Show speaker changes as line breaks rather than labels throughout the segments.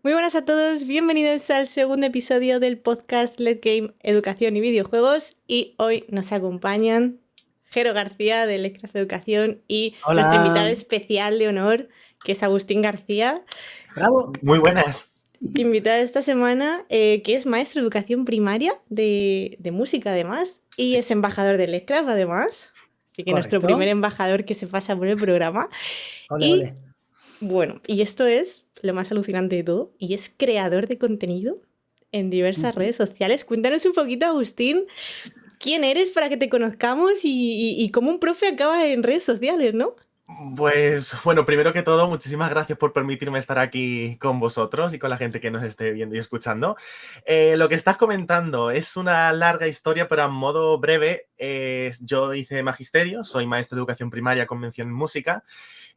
Muy buenas a todos, bienvenidos al segundo episodio del podcast Let's Game Educación y Videojuegos. Y hoy nos acompañan Jero García de Let's Craft Educación y
Hola.
nuestro invitado especial de honor, que es Agustín García.
Bravo.
Muy buenas.
Invitado esta semana, que es maestro de educación primaria de música además y es embajador de Let's Craft además. Así que nuestro
Correcto.
primer embajador que se pasa por el programa.
Ole,
Y
ole.
bueno, y esto es lo más alucinante de todo, y es creador de contenido en diversas redes sociales. Cuéntanos un poquito, Agustín, quién eres para que te conozcamos y cómo un profe acaba en redes sociales, ¿no?
Pues bueno, primero que todo, muchísimas gracias por permitirme estar aquí con vosotros y con la gente que nos esté viendo y escuchando. Lo que estás comentando es una larga historia, pero a modo breve, yo hice magisterio, soy maestro de educación primaria con mención en música.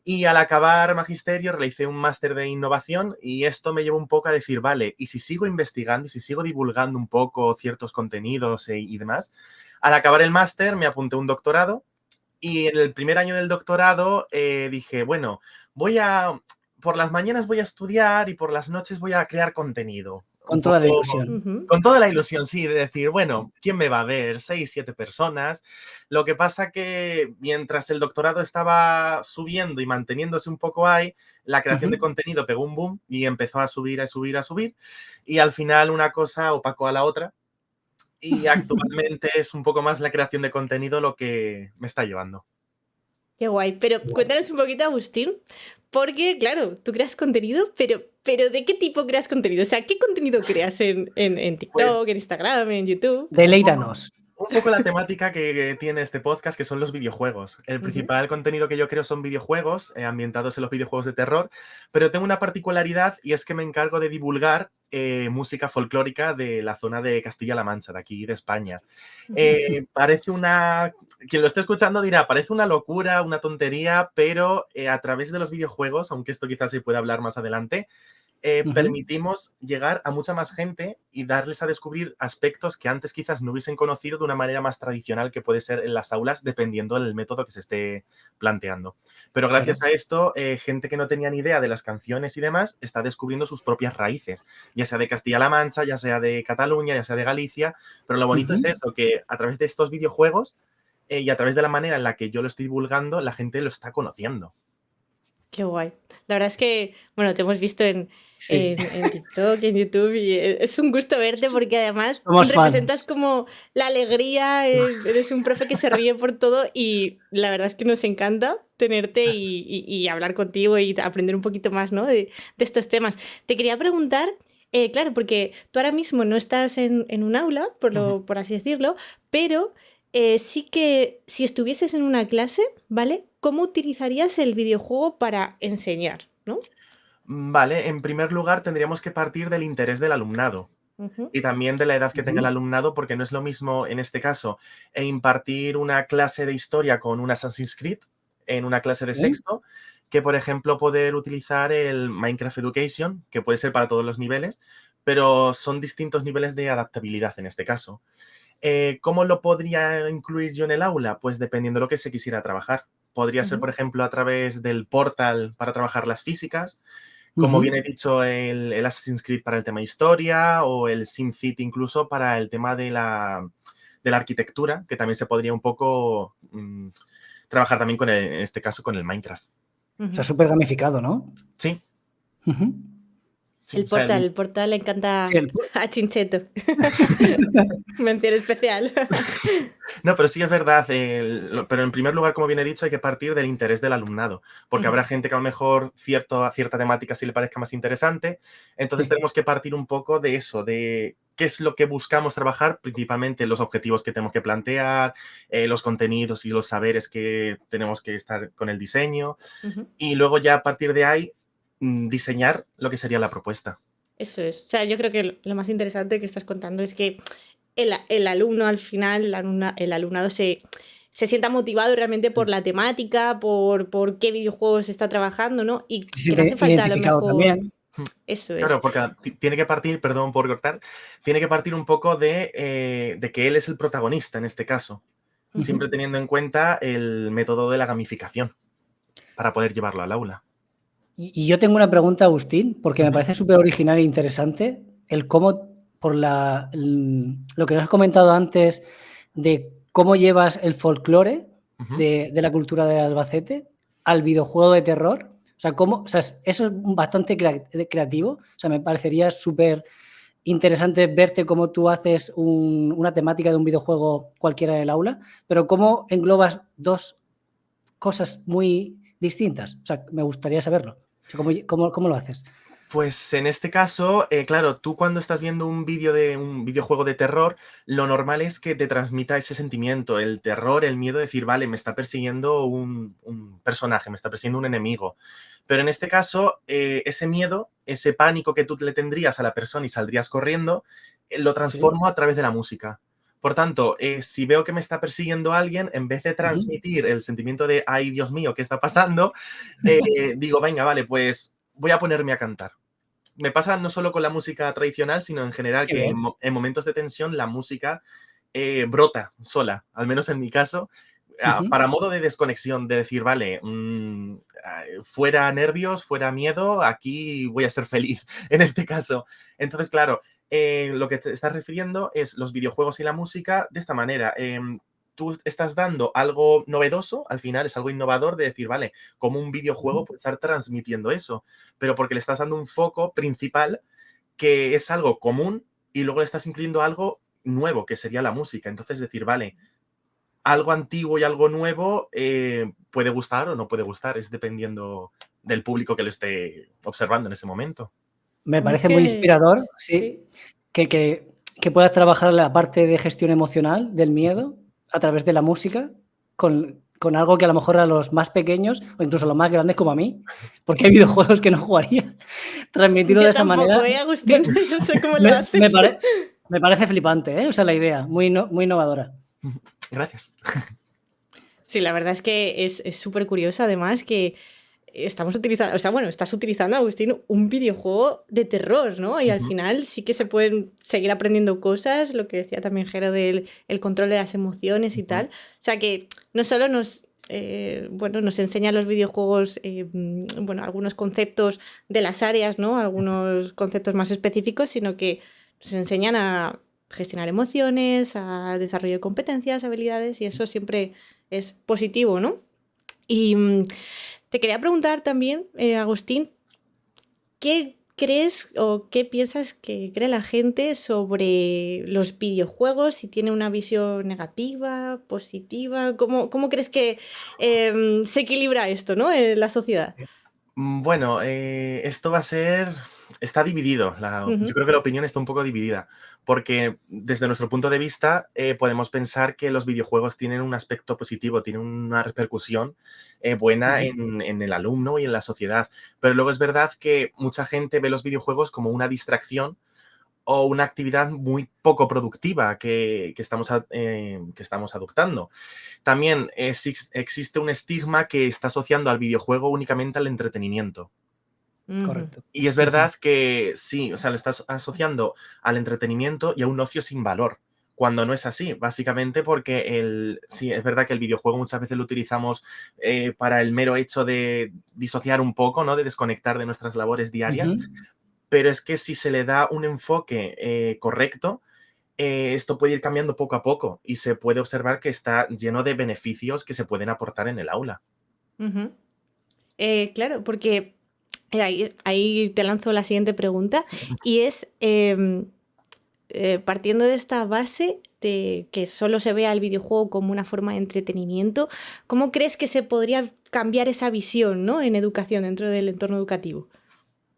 Y al acabar magisterio realicé un máster de innovación y esto me llevó un poco a decir, vale, y si sigo investigando y si sigo divulgando un poco ciertos contenidos y demás, al acabar el máster me apunté a un doctorado y en el primer año del doctorado dije, bueno, por las mañanas voy a estudiar y por las noches voy a crear contenido.
Con toda la ilusión.
Con toda la ilusión, sí, de decir, bueno, ¿quién me va a ver? 6, 7 personas. Lo que pasa que mientras el doctorado estaba subiendo y manteniéndose un poco ahí, la creación de contenido pegó un boom y empezó a subir, a subir, a subir. Y al final una cosa opacó a la otra. Y actualmente es un poco más la creación de contenido lo que me está llevando.
Qué guay, pero cuéntanos un poquito, Agustín, porque claro, tú creas contenido, pero ¿de qué tipo creas contenido? O sea, ¿qué contenido creas en TikTok,
Pues,
en Instagram, en YouTube?
Deleítanos.
un poco la temática que tiene este podcast, que son los videojuegos. El principal contenido que yo creo son videojuegos, ambientados en los videojuegos de terror, pero tengo una particularidad y es que me encargo de divulgar música folclórica de la zona de Castilla-La Mancha, de aquí de España. Parece una... Quien lo esté escuchando dirá, parece una locura, una tontería, pero a través de los videojuegos, aunque esto quizás se pueda hablar más adelante, permitimos llegar a mucha más gente y darles a descubrir aspectos que antes quizás no hubiesen conocido de una manera más tradicional que puede ser en las aulas, dependiendo del método que se esté planteando. Pero gracias a esto, gente que no tenía ni idea de las canciones y demás, está descubriendo sus propias raíces, ya sea de Castilla-La Mancha, ya sea de Cataluña, ya sea de Galicia, pero lo bonito es eso, que a través de estos videojuegos y a través de la manera en la que yo lo estoy divulgando, la gente lo está conociendo.
Qué guay. La verdad es que, bueno, te hemos visto en
Sí.
TikTok, en YouTube, y es un gusto verte porque además
Somos
representas
fans.
como la alegría, eres un profe que se ríe por todo y la verdad es que nos encanta tenerte y hablar contigo y aprender un poquito más, ¿no? de estos temas. Te quería preguntar, claro, porque tú ahora mismo no estás en un aula, por así decirlo, pero sí que si estuvieses en una clase, ¿vale? ¿Cómo utilizarías el videojuego para enseñar, ¿no?
Vale, en primer lugar tendríamos que partir del interés del alumnado
Ujú,
y también de la edad que tenga el alumnado, porque no es lo mismo en este caso impartir una clase de historia con un Assassin's Creed en una clase de sexto, que por ejemplo poder utilizar el Minecraft Education, que puede ser para todos los niveles, pero son distintos niveles de adaptabilidad en este caso. ¿Cómo lo podría incluir yo en el aula? Pues dependiendo de lo que se quisiera trabajar. Podría ser,
ujú.
por ejemplo, a través del portal para trabajar las físicas, como bien he dicho, el Assassin's Creed para el tema historia o el SimCity incluso para el tema de la arquitectura, que también se podría un poco trabajar también en este caso con el Minecraft.
O sea, súper gamificado, ¿no?
Sí,
Ujú.
sí.
El
O sea,
portal le
Sí,
encanta a Chincheto. Mención especial.
no, pero sí es verdad, pero en primer lugar, como bien he dicho, hay que partir del interés del alumnado, porque
Ujú.
habrá gente que a lo mejor cierta temática sí le parezca más interesante, entonces
sí.
tenemos que partir un poco de eso, de qué es lo que buscamos trabajar, principalmente los objetivos que tenemos que plantear, los contenidos y los saberes que tenemos que estar con el diseño,
Ujú.
y luego ya a partir de ahí diseñar lo que sería la propuesta.
Eso es. O sea, yo creo que lo más interesante que estás contando es que el alumno al final, el alumnado se sienta motivado realmente por
Sí.
la temática, por qué videojuegos está trabajando, ¿no? Y
Se
que no hace
siente
falta a lo
identificado
mejor.
también.
Eso
Claro,
es.
porque tiene que partir, perdón por cortar, tiene que partir un poco de que él es el protagonista en este caso, siempre teniendo en cuenta el método de la gamificación para poder llevarlo al aula.
Y yo tengo una pregunta, Agustín, porque me parece súper original e interesante el cómo, lo que nos has comentado antes de cómo llevas el folclore de la cultura de Albacete al videojuego de terror. O sea, eso es bastante creativo. O sea, me parecería súper interesante verte cómo tú haces una temática de un videojuego cualquiera en el aula, pero cómo englobas dos cosas muy distintas. O sea, me gustaría saberlo. O sea, ¿cómo lo haces?
Pues en este caso, claro, tú cuando estás viendo un vídeo de un videojuego de terror, lo normal es que te transmita ese sentimiento, el terror, el miedo de decir, vale, me está persiguiendo un personaje, me está persiguiendo un enemigo. Pero en este caso, ese miedo, ese pánico que tú le tendrías a la persona y saldrías corriendo, lo transformo a través de la música. Por tanto, si veo que me está persiguiendo alguien, en vez de transmitir el sentimiento de, ay, Dios mío, ¿qué está pasando? Digo, venga, vale, pues voy a ponerme a cantar. Me pasa no solo con la música tradicional, sino en general que en momentos de tensión la música brota sola, al menos en mi caso, para modo de desconexión, de decir, vale, fuera nervios, fuera miedo, aquí voy a ser feliz en este caso. Entonces, claro, lo que te estás refiriendo es los videojuegos y la música de esta manera. Tú estás dando algo novedoso, al final es algo innovador de decir, vale, como un videojuego puede estar transmitiendo eso, pero porque le estás dando un foco principal que es algo común y luego le estás incluyendo algo nuevo, que sería la música. Entonces decir, vale, algo antiguo y algo nuevo puede gustar o no puede gustar, es dependiendo del público que lo esté observando en ese momento.
Me parece muy inspirador, sí. Que puedas trabajar la parte de gestión emocional del miedo a través de la música con algo que a lo mejor a los más pequeños o incluso a los más grandes como a mí, porque hay videojuegos que no jugaría, transmitirlo de esa manera.
Agustín, no sé cómo lo haces.
Me parece flipante, ¿eh? O sea, la idea, muy innovadora.
Gracias.
Sí, la verdad es que es súper curioso, además, que estamos utilizando, o sea, bueno, estás utilizando, Agustín, un videojuego de terror, ¿no? Y al final sí que se pueden seguir aprendiendo cosas, lo que decía también Jero del el control de las emociones y tal. O sea, que no solo nos enseñan los videojuegos, algunos conceptos de las áreas, ¿no? Algunos conceptos más específicos, sino que nos enseñan a gestionar emociones, a desarrollo de competencias, habilidades, y eso siempre es positivo, ¿no? Y te quería preguntar también, Agustín, ¿qué crees o qué piensas que cree la gente sobre los videojuegos? Si tiene una visión negativa, positiva, ¿cómo crees que se equilibra esto, ¿no? En la sociedad.
Bueno, esto va a ser... Está dividido. Yo creo que la opinión está un poco dividida, porque desde nuestro punto de vista podemos pensar que los videojuegos tienen un aspecto positivo, tienen una repercusión buena en el alumno y en la sociedad. Pero luego es verdad que mucha gente ve los videojuegos como una distracción o una actividad muy poco productiva que estamos adoptando. También existe un estigma que está asociando al videojuego únicamente al entretenimiento.
Correcto.
Y es verdad que sí, o sea, lo estás asociando al entretenimiento y a un ocio sin valor, cuando no es así, básicamente porque sí, es verdad que el videojuego muchas veces lo utilizamos para el mero hecho de disociar un poco, ¿no? De desconectar de nuestras labores diarias, pero es que si se le da un enfoque correcto, esto puede ir cambiando poco a poco y se puede observar que está lleno de beneficios que se pueden aportar en el aula.
Claro, porque ahí te lanzo la siguiente pregunta y es, partiendo de esta base de que solo se vea el videojuego como una forma de entretenimiento, ¿cómo crees que se podría cambiar esa visión, ¿no? En educación, dentro del entorno educativo?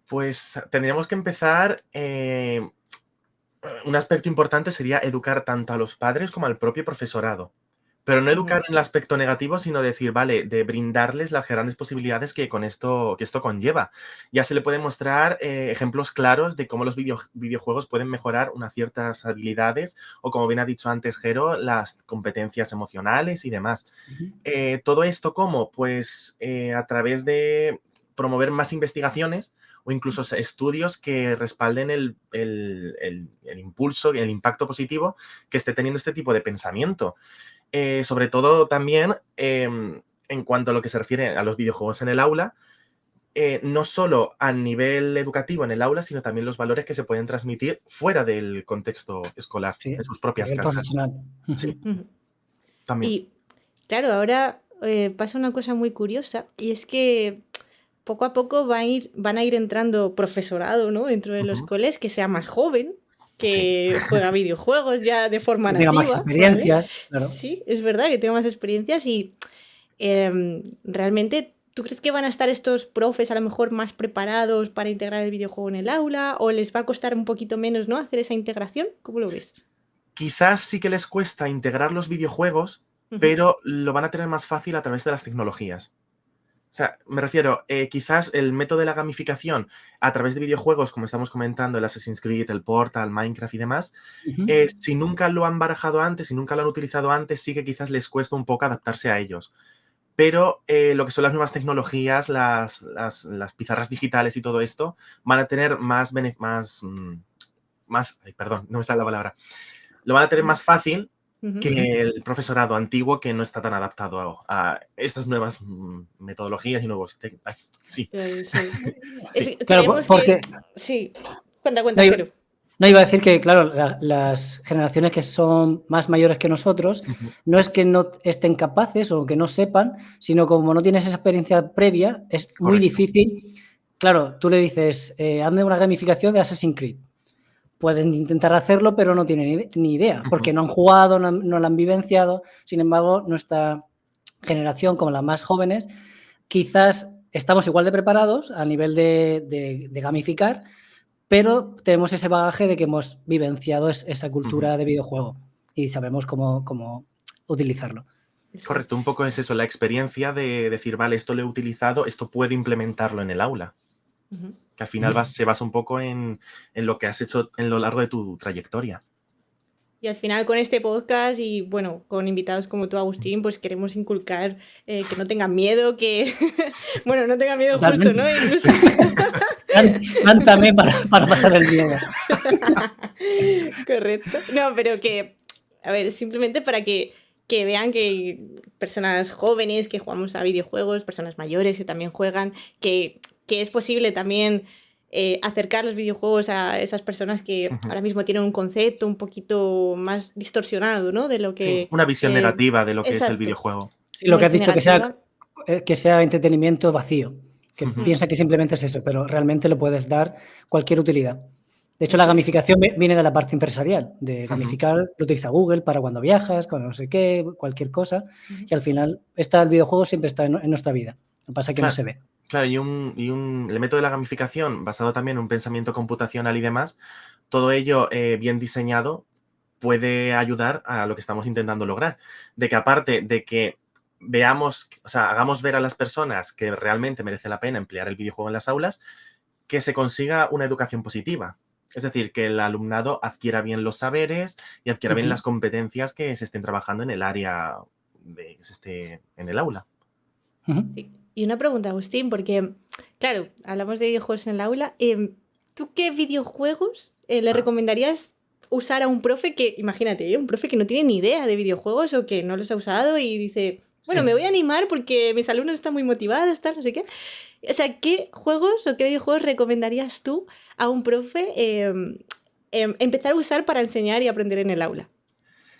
Pues tendríamos que empezar... un aspecto importante sería educar tanto a los padres como al propio profesorado. Pero no educar en el aspecto negativo, sino decir, vale, de brindarles las grandes posibilidades que esto conlleva. Ya se le puede mostrar ejemplos claros de cómo los videojuegos pueden mejorar unas ciertas habilidades o, como bien ha dicho antes Jero, las competencias emocionales y demás. Todo esto, ¿cómo? Pues a través de promover más investigaciones o incluso estudios que respalden el impulso, el impacto positivo que esté teniendo este tipo de pensamiento. Sobre todo también en cuanto a lo que se refiere a los videojuegos en el aula, no solo a nivel educativo en el aula, sino también los valores que se pueden transmitir fuera del contexto escolar,
Sí,
en sus
a
propias
nivel
casas.
profesional.
Sí,
Ujú.
también.
Y claro, ahora pasa una cosa muy curiosa y es que poco a poco van a ir entrando profesorado, ¿no? Dentro de los
Ujú.
coles que sea más joven,
Sí,
que juega videojuegos ya de forma
Que tenga más
nativa, ¿vale?
experiencias, claro.
Sí, es verdad que tenga más experiencias y realmente, ¿tú crees que van a estar estos profes a lo mejor más preparados para integrar el videojuego en el aula o les va a costar un poquito menos, ¿no? Hacer esa integración? ¿Cómo lo ves?
quizás sí que les cuesta integrar los videojuegos,
Ujú,
pero lo van a tener más fácil a través de las tecnologías. O sea, me refiero, quizás el método de la gamificación a través de videojuegos, como estamos comentando, el Assassin's Creed, el Portal, Minecraft y demás,
Ujú.
si nunca lo han barajado antes, si nunca lo han utilizado antes, sí que quizás les cuesta un poco adaptarse a ellos. Pero lo que son las nuevas tecnologías, las pizarras digitales y todo esto, van a tener ay, perdón, no me sale la palabra. Lo van a tener más fácil
ujú.
Ujú.
que el profesorado antiguo que no está tan adaptado a estas nuevas metodologías y nuevos sí,
Sí.
sí.
Claro,
Creemos que...
porque
Sí. Cuenta,
no,
cuenta, Jero.
no iba a decir que, claro, las generaciones que son más mayores que nosotros,
Ujú.
no es que no estén capaces o que no sepan, sino como no tienes esa experiencia previa, es muy
Correcto.
difícil. Claro, tú le dices, hazme una gamificación de Assassin's Creed. Pueden intentar hacerlo, pero no tienen ni idea, porque
Ujú.
no han jugado, no lo han vivenciado. Sin embargo, nuestra generación, como las más jóvenes, quizás estamos igual de preparados a nivel de gamificar, pero tenemos ese bagaje de que hemos vivenciado esa
Ujú.
cultura de videojuego y sabemos cómo utilizarlo.
Eso es.
Correcto, un poco es eso, la experiencia de decir, vale, esto lo he utilizado, esto puedo implementarlo en el aula.
Ujú.
Que al final
Ujú.
se basa un poco en lo que has hecho en lo largo de tu trayectoria.
Y al final con este podcast y bueno, con invitados como tú, Agustín, pues queremos inculcar que no tengan miedo, que, bueno, no tengan miedo justo,
Totalmente.
¿no?
Sí.
Incluso...
Cántame para pasar el miedo.
Correcto. No, pero que, a ver, simplemente para que vean que personas jóvenes que jugamos a videojuegos, personas mayores que también juegan, que es posible también acercar los videojuegos a esas personas que
Ujú.
ahora mismo tienen un concepto un poquito más distorsionado, ¿no? De lo
Sí,
que...
una visión
eh,
negativa de lo que es el
exacto.
videojuego.
Sí,
Una
lo que has
visión
dicho,
negativa.
que sea entretenimiento vacío, que
Ujú.
Mm,
piensa que simplemente es eso, pero realmente le puedes dar cualquier utilidad. De hecho, la
eso es.
gamificación viene de la parte empresarial, de
Ujú.
gamificar, lo utiliza Google para cuando viajas, cuando no sé qué, cualquier cosa,
Ujú.
y al final el videojuego siempre está en nuestra vida. Lo que pasa es que no
Claro,
se ve.
claro, el método de la gamificación, basado también en un pensamiento computacional y demás, todo ello bien diseñado puede ayudar a lo que estamos intentando lograr. De que aparte de que veamos, o sea, hagamos ver a las personas que realmente merece la pena emplear el videojuego en las aulas, que se consiga una educación positiva. Es decir, que el alumnado adquiera bien los saberes y adquiera bien
Ujú.
las competencias que se estén trabajando en el área que se esté en el aula.
Ujú.
Sí. Y una pregunta, Agustín, porque, claro, hablamos de videojuegos en el aula. ¿Tú qué videojuegos le
Ah,
recomendarías usar a un profe que, imagínate, un profe que no tiene ni idea de videojuegos o que no los ha usado y dice, bueno, me
sí.
voy a animar porque mis alumnos están muy motivados, tal, no sé qué? O sea, ¿qué juegos o qué videojuegos recomendarías tú a un profe empezar a usar para enseñar y aprender en el aula?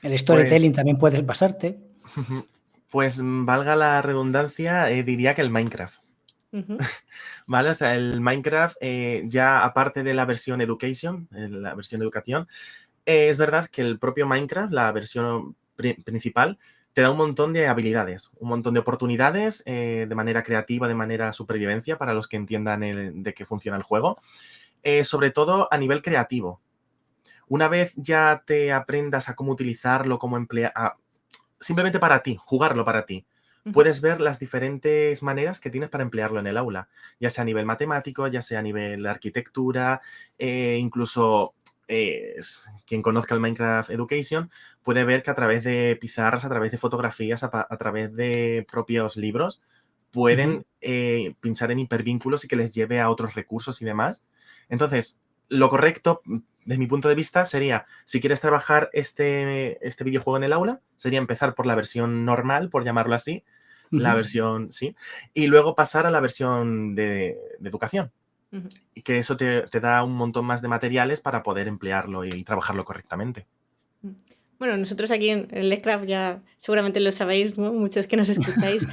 El
Pues,
storytelling también puede pasarte.
pues valga la redundancia, diría que el Minecraft.
Ujú,
¿Vale? O sea, el Minecraft, ya aparte de la versión Education, la versión Educación, es verdad que el propio Minecraft, la versión principal, te da un montón de habilidades, un montón de oportunidades de manera creativa, de manera supervivencia para los que entiendan de qué funciona el juego, sobre todo a nivel creativo. Una vez ya te aprendas a cómo utilizarlo, cómo emplear, simplemente para ti, jugarlo para ti,
ujú.
puedes ver las diferentes maneras que tienes para emplearlo en el aula, ya sea a nivel matemático, ya sea a nivel de arquitectura, incluso quien conozca el Minecraft Education puede ver que a través de pizarras, a través de fotografías, a través de propios libros,
Ujú.
pueden pinchar en hipervínculos y que les lleve a otros recursos y demás. Entonces, lo correcto, desde mi punto de vista, sería, si quieres trabajar este videojuego en el aula, sería empezar por la versión normal, por llamarlo así, la versión, sí, y luego pasar a la versión de educación. Y que eso te da un montón más de materiales para poder emplearlo y trabajarlo correctamente.
Bueno, nosotros aquí en Letcraft ya seguramente lo sabéis, ¿no? Muchos que nos escucháis,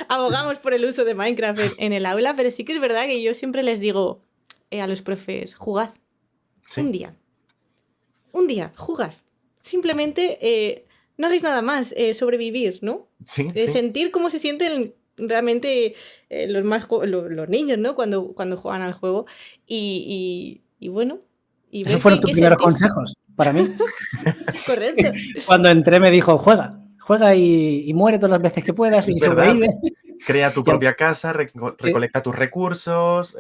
abogamos por el uso de Minecraft en el aula, pero sí que es verdad que yo siempre les digo a los profes, jugad.
Sí.
Un día, jugad. Simplemente no hagáis nada más, sobrevivir, ¿no?
Sí, sí.
Sentir cómo se sienten realmente los niños, ¿no? Cuando juegan al juego. Y bueno. Y
Esos fueron tus primeros consejos para mí.
Correcto.
Cuando entré me dijo, juega y muere todas las veces que puedas y sobrevive.
Crea tu propia casa, recolecta tus recursos,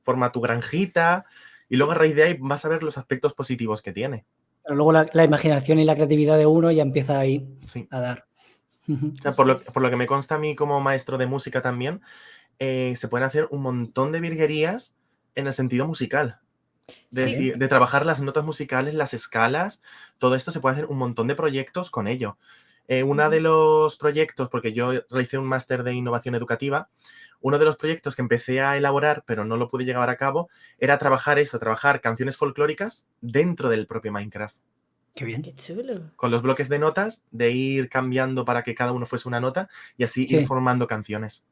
forma tu granjita y luego a raíz de ahí vas a ver los aspectos positivos que tiene.
Pero luego la imaginación y la creatividad de uno ya empieza ahí a dar.
O sea, por lo que me consta a mí como maestro de música también, se pueden hacer un montón de virguerías en el sentido musical. De trabajar las notas musicales, las escalas, todo esto se puede hacer un montón de proyectos con ello. Uno de los proyectos, porque yo realicé un máster de innovación educativa, uno de los proyectos que empecé a elaborar, pero no lo pude llevar a cabo, era trabajar canciones folclóricas dentro del propio Minecraft.
Qué bien.
Qué chulo.
Con los bloques de notas, de ir cambiando para que cada uno fuese una nota y así ir formando canciones.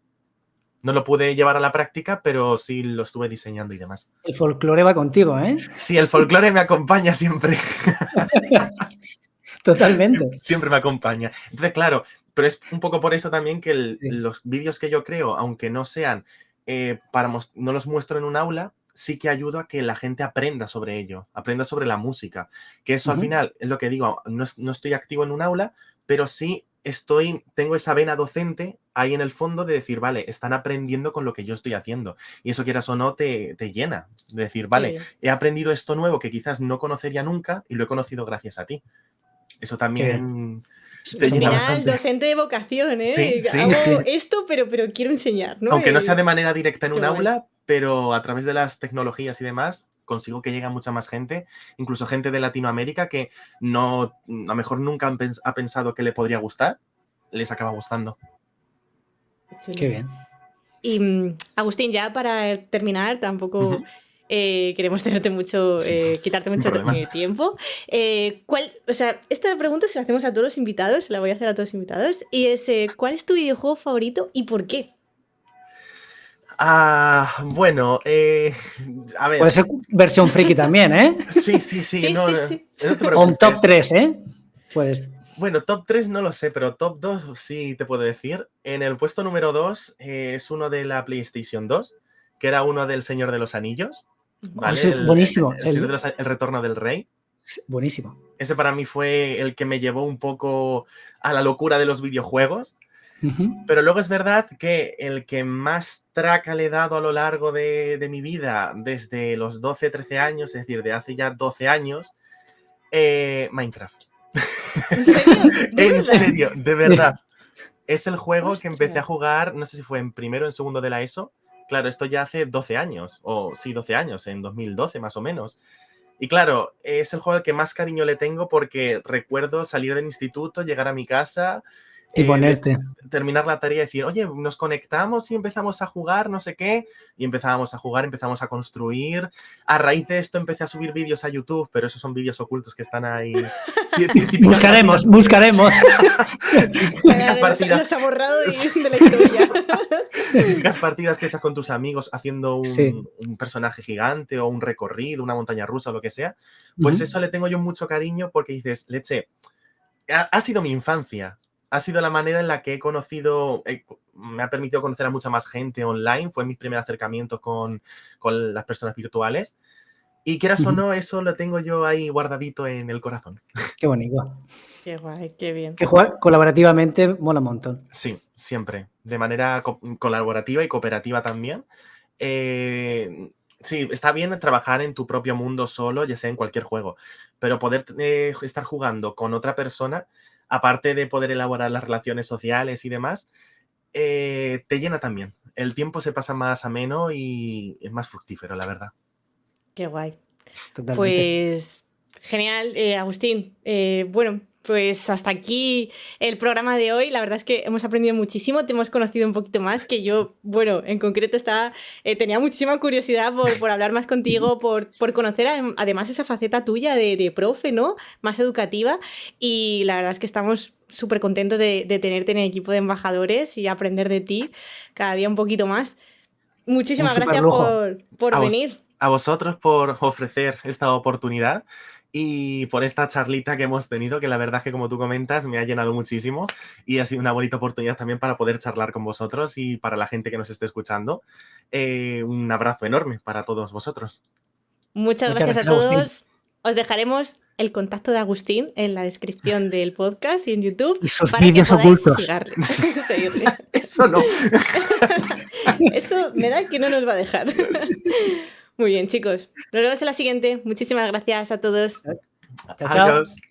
No lo pude llevar a la práctica, pero sí lo estuve diseñando y demás.
El folclore va contigo, ¿eh?
Sí, el folclore me acompaña siempre.
Totalmente.
Siempre me acompaña. Entonces, claro, pero es un poco por eso también que los vídeos que yo creo, aunque no sean no los muestro en un aula, sí que ayudo a que la gente aprenda sobre ello, aprenda sobre la música. Que eso al final es lo que digo, no estoy activo en un aula, pero sí tengo esa vena docente ahí en el fondo de decir, vale, están aprendiendo con lo que yo estoy haciendo. Y eso, quieras o no, te llena. De decir, vale, he aprendido esto nuevo que quizás no conocería nunca y lo he conocido gracias a ti. Eso también te
al
llena
final,
bastante.
Docente de vocación, ¿eh?
Sí.
Hago esto, pero quiero enseñar, ¿no?
Aunque no sea de manera directa en un
guay.
aula, pero a través de las tecnologías y demás, consigo que llegue a mucha más gente, incluso gente de Latinoamérica que a lo mejor nunca ha pensado que le podría gustar, les acaba gustando.
Qué bien.
Y Agustín, ya para terminar, tampoco queremos tenerte mucho, quitarte mucho tiempo. Esta pregunta se la hacemos a todos los invitados, la voy a hacer a todos los invitados, y es, ¿cuál es tu videojuego favorito y por qué?
Bueno, a ver.
Puede ser versión friki también, ¿eh?
Sí.
No
te
o un top 3, ¿eh? Puedes.
Bueno, top 3 no lo sé, pero top 2 sí te puedo decir. En el puesto número 2 es uno de la PlayStation 2, que era uno del Señor de los Anillos. ¿Vale?
Buenísimo.
El Retorno del Rey.
Buenísimo.
Ese para mí fue el que me llevó un poco a la locura de los videojuegos. Pero luego es verdad que el que más traca le he dado a lo largo de mi vida, desde los 12, 13 años, es decir, de hace ya 12 años, Minecraft.
¿En serio?
En serio, de verdad. Es el juego que empecé a jugar, no sé si fue en primero o en segundo de la ESO. Claro, esto ya hace 12 años, o sí, 12 años, en 2012 más o menos. Y claro, es el juego al que más cariño le tengo porque recuerdo salir del instituto, llegar a mi casa,
y ponerte.
Terminar la tarea y decir, oye, nos conectamos y empezamos a jugar, no sé qué. Y empezábamos a jugar, empezamos a construir. A raíz de esto empecé a subir vídeos a YouTube, pero esos son vídeos ocultos que están ahí.
Buscaremos.
Los ha borrado de la historia.
Típicas partidas que echas con tus amigos haciendo un personaje gigante o un recorrido, una montaña rusa o lo que sea. Pues eso le tengo yo mucho cariño porque dices, leche, ha sido mi infancia. Ha sido la manera en la que he conocido, me ha permitido conocer a mucha más gente online. Fue mi primer acercamiento con las personas virtuales. Y quieras o no, eso lo tengo yo ahí guardadito en el corazón.
Qué bonito.
Qué guay, qué bien.
Que jugar colaborativamente mola un montón.
Sí, siempre. De manera colaborativa y cooperativa también. Sí, está bien trabajar en tu propio mundo solo, ya sea en cualquier juego. Pero poder estar jugando con otra persona, aparte de poder elaborar las relaciones sociales y demás, te llena también. El tiempo se pasa más ameno y es más fructífero, la verdad.
Qué guay.
Totalmente.
Pues genial, Agustín. Bueno, pues hasta aquí el programa de hoy. La verdad es que hemos aprendido muchísimo, te hemos conocido un poquito más, que yo, bueno, en concreto tenía muchísima curiosidad por hablar más contigo, por conocer además esa faceta tuya de profe, ¿no? Más educativa, y la verdad es que estamos súper contentos de tenerte en el equipo de embajadores y aprender de ti cada día un poquito más. Muchísimas gracias por venir.
A vosotros por ofrecer esta oportunidad y por esta charlita que hemos tenido, que la verdad es que, como tú comentas, me ha llenado muchísimo y ha sido una bonita oportunidad también para poder charlar con vosotros y para la gente que nos esté escuchando. Un abrazo enorme para todos vosotros.
Muchas gracias a todos. Agustín. Os dejaremos el contacto de Agustín en la descripción del podcast y en YouTube
y sus
para
vídeos
que podáis
ocultos.
seguirle.
Eso no.
Eso me da que no nos va a dejar. Muy bien, chicos. Nos vemos en la siguiente. Muchísimas gracias a todos.
Chao, chao.
Adiós.